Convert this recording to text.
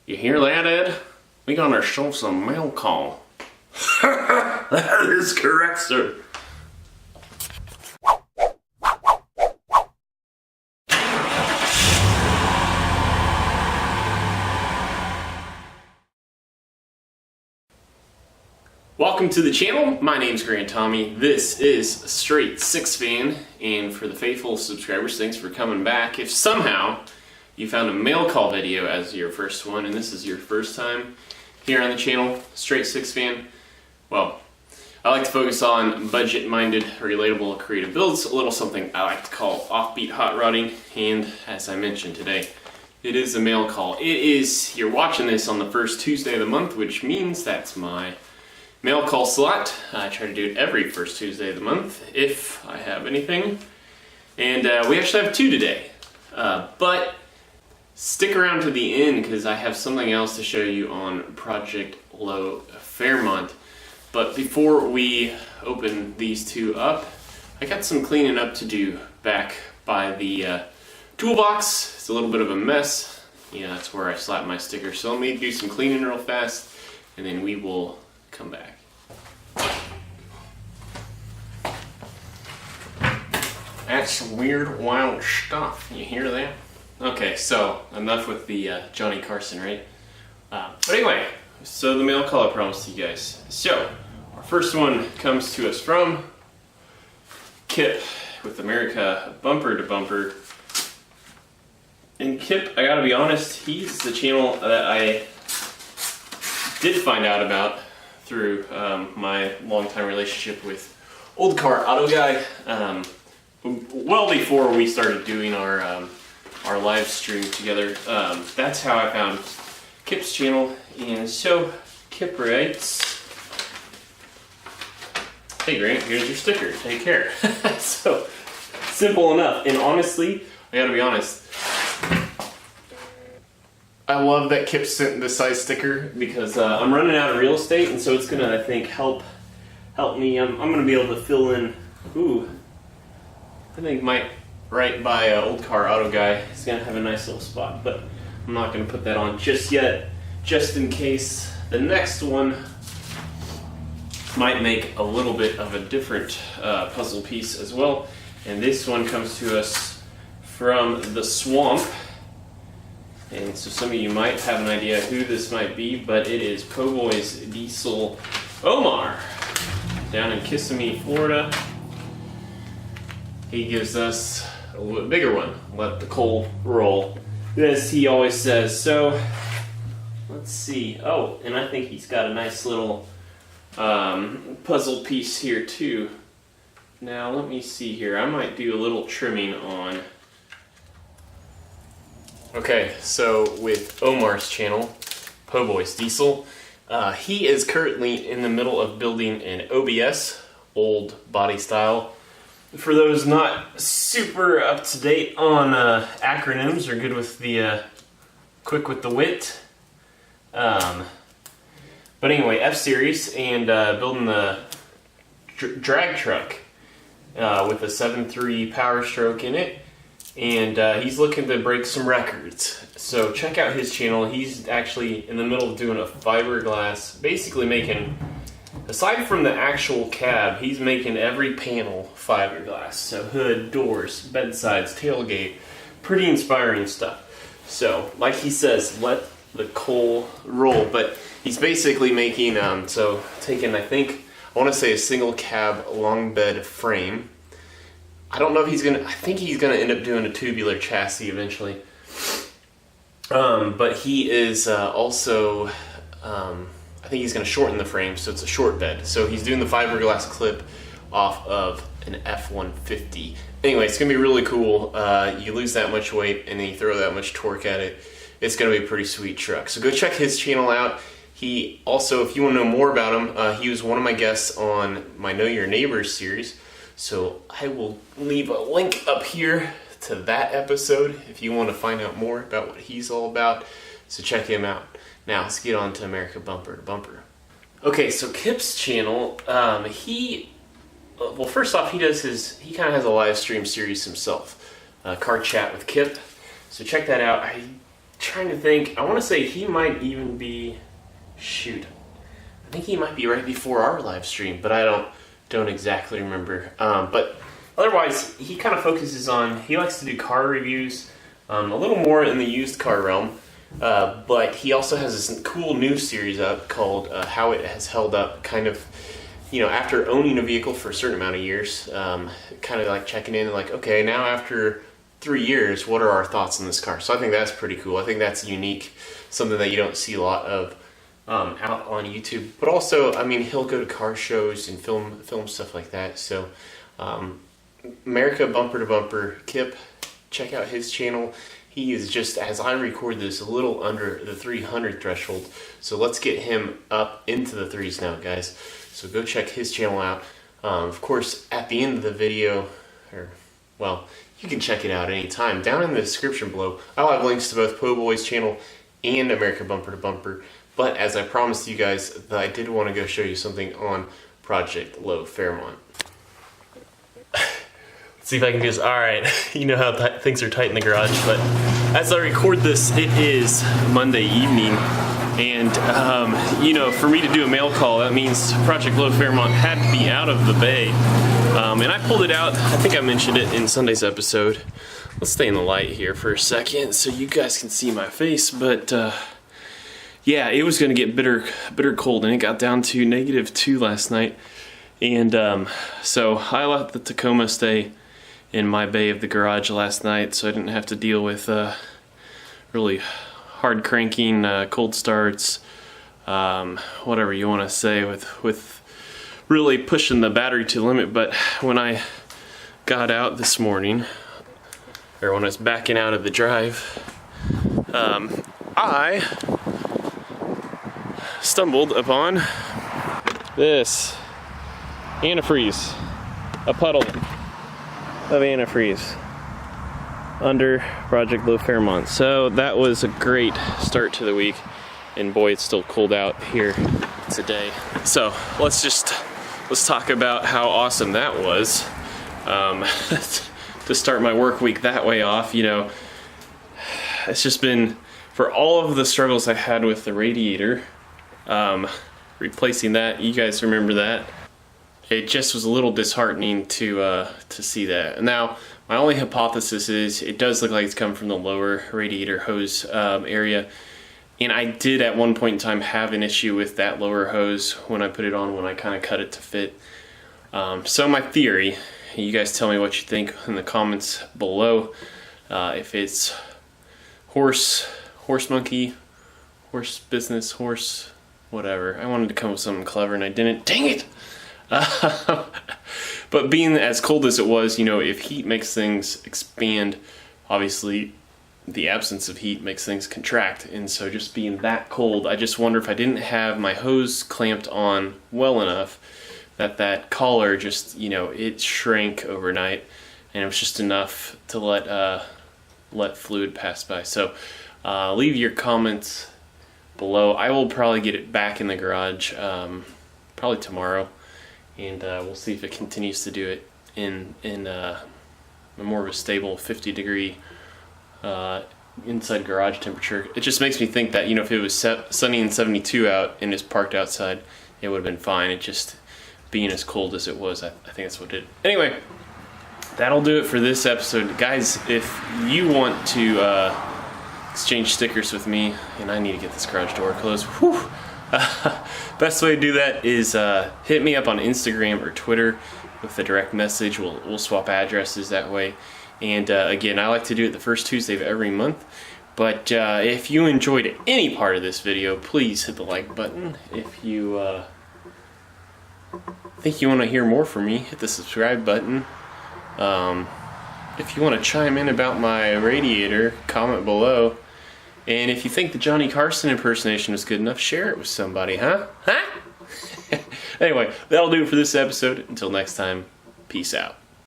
You hear that, Ed? We got ourselves a mail call. That is correct, sir. Welcome to the channel. My name's Grant Tommy. This is Straight Six Fan, and for the faithful subscribers, thanks for coming back. If somehow you found a mail call video as your first one, and this is your first time here on the channel, Straight Six Fan, well, I like to focus on budget-minded, relatable, creative builds, a little something I like to call offbeat hot rodding, and as I mentioned today, it is a mail call. You're watching this on the first Tuesday of the month, which means that's my mail call slot. I try to do it every first Tuesday of the month, if I have anything. And we actually have two today. But stick around to the end, because I have something else to show you on Project Low Fairmont. But before we open these two up, I got some cleaning up to do back by the toolbox. It's a little bit of a mess. Yeah, that's where I slap my sticker. So let me do some cleaning real fast, and then we will come back. That's some weird, wild stuff. You hear that? Okay, so enough with the Johnny Carson, right? But anyway, so the mail call I promised you guys. So, our first one comes to us from Kip with America Bumper to Bumper. And Kip, I gotta be honest, he's the channel that I did find out about through my long-time relationship with Old Car Auto Guy. Well before we started doing our live stream together. That's how I found Kip's channel. And so Kip writes, "Hey Grant, here's your sticker, take care." So simple enough. And honestly, I gotta be honest, I love that Kip sent this size sticker, because I'm running out of real estate, and so it's gonna, I think, help me. I'm gonna be able to fill in. Ooh, I think right by Old Car Auto Guy is gonna have a nice little spot, but I'm not gonna put that on just yet, just in case the next one might make a little bit of a different puzzle piece as well. And this one comes to us from the Swamp. And so some of you might have an idea who this might be, but it is Po' Boy's Diesel Omar down in Kissimmee, Florida. He gives us a little bit bigger one. Let the coal roll, as he always says. So let's see. Oh, and I think he's got a nice little puzzle piece here too. Now let me see here. I might do a little trimming on. Okay, so with Omar's channel, Po' Boy's Diesel, he is currently in the middle of building an OBS, old body style. For those not super up to date on acronyms or good with the quick with the wit, but anyway, F-Series, and building the drag truck with a 7.3 Power Stroke in it. And he's looking to break some records. So check out his channel. He's actually in the middle of doing a fiberglass, basically making, aside from the actual cab, he's making every panel fiberglass. So hood, doors, bedsides, tailgate, pretty inspiring stuff. So like he says, let the coal roll. But he's basically making, so taking, I want to say a single cab long bed frame. I don't know if I think he's gonna end up doing a tubular chassis eventually. But he is also, I think he's gonna shorten the frame, so it's a short bed. So he's doing the fiberglass clip off of an F-150. Anyway, it's gonna be really cool. You lose that much weight and then you throw that much torque at it. It's gonna be a pretty sweet truck. So go check his channel out. He also, if you wanna know more about him, he was one of my guests on my Know Your Neighbors series. So I will leave a link up here to that episode if you want to find out more about what he's all about. So check him out. Now let's get on to America Bumper to Bumper. Okay, so Kip's channel, well, first off, he kind of has a live stream series himself, Car Chat with Kip. So check that out. I trying to think. I want to say he might even be, shoot, I think he might be right before our live stream, but I don't exactly remember. But otherwise, he kind of focuses on, he likes to do car reviews, a little more in the used car realm. But he also has this cool new series up called How It Has Held Up, kind of, after owning a vehicle for a certain amount of years, kind of like checking in, like, okay, now after 3 years, what are our thoughts on this car? So I think that's pretty cool. I think that's unique, something that you don't see a lot of out on YouTube. But also, I mean, he'll go to car shows and film stuff like that. So America Bumper to Bumper, Kip, check out his channel. He is just, as I record this, a little under the 300 threshold. So let's get him up into the threes now, guys. So go check his channel out. Of course, at the end of the video, you can check it out anytime. Down in the description below, I'll have links to both Po Boy's channel and America Bumper to Bumper. But as I promised you guys, I did want to go show you something on Project Low Fairmont. Let's see if I can do this. All right, you know how things are tight in the garage, but as I record this, it is Monday evening. And, for me to do a mail call, that means Project Low Fairmont had to be out of the bay. And I pulled it out. I think I mentioned it in Sunday's episode. Let's stay in the light here for a second so you guys can see my face. But, yeah, it was going to get bitter cold, and it got down to -2 last night. And so I let the Tacoma stay in my bay of the garage last night, so I didn't have to deal with really hard cranking, cold starts, whatever you want to say, with really pushing the battery to the limit. But when I got out this morning, or when I was backing out of the drive, I stumbled upon this antifreeze, a puddle of antifreeze under Project Low Fairmont. So that was a great start to the week, and boy, it's still cold out here today. So let's talk about how awesome that was to start my work week that way off. It's just been, for all of the struggles I had with the radiator, replacing that, you guys remember that. It just was a little disheartening to see that. Now, my only hypothesis is it does look like it's coming from the lower radiator hose area. And I did at one point in time have an issue with that lower hose when I put it on, when I kind of cut it to fit. So my theory, you guys tell me what you think in the comments below. If it's horse monkey, horse business, horse whatever. I wanted to come up with something clever and I didn't. Dang it! But being as cold as it was, if heat makes things expand, obviously the absence of heat makes things contract. And so just being that cold, I just wonder if I didn't have my hose clamped on well enough that collar just, it shrank overnight, and it was just enough to let fluid pass by. So leave your comments below. I will probably get it back in the garage probably tomorrow. And we'll see if it continues to do it in a more of a stable 50-degree inside garage temperature. It just makes me think that, if it was sunny and 72 out and it's parked outside, it would have been fine. It just being as cold as it was, I think that's what did it. Anyway, that'll do it for this episode. Guys, if you want to exchange stickers with me, and I need to get this garage door closed, whew. Best way to do that is hit me up on Instagram or Twitter with a direct message. We'll swap addresses that way. And again, I like to do it the first Tuesday of every month. But if you enjoyed any part of this video, please hit the like button. If you think you want to hear more from me, hit the subscribe button. If you want to chime in about my radiator, comment below. And if you think the Johnny Carson impersonation is good enough, share it with somebody, huh? Anyway, that'll do it for this episode. Until next time, peace out.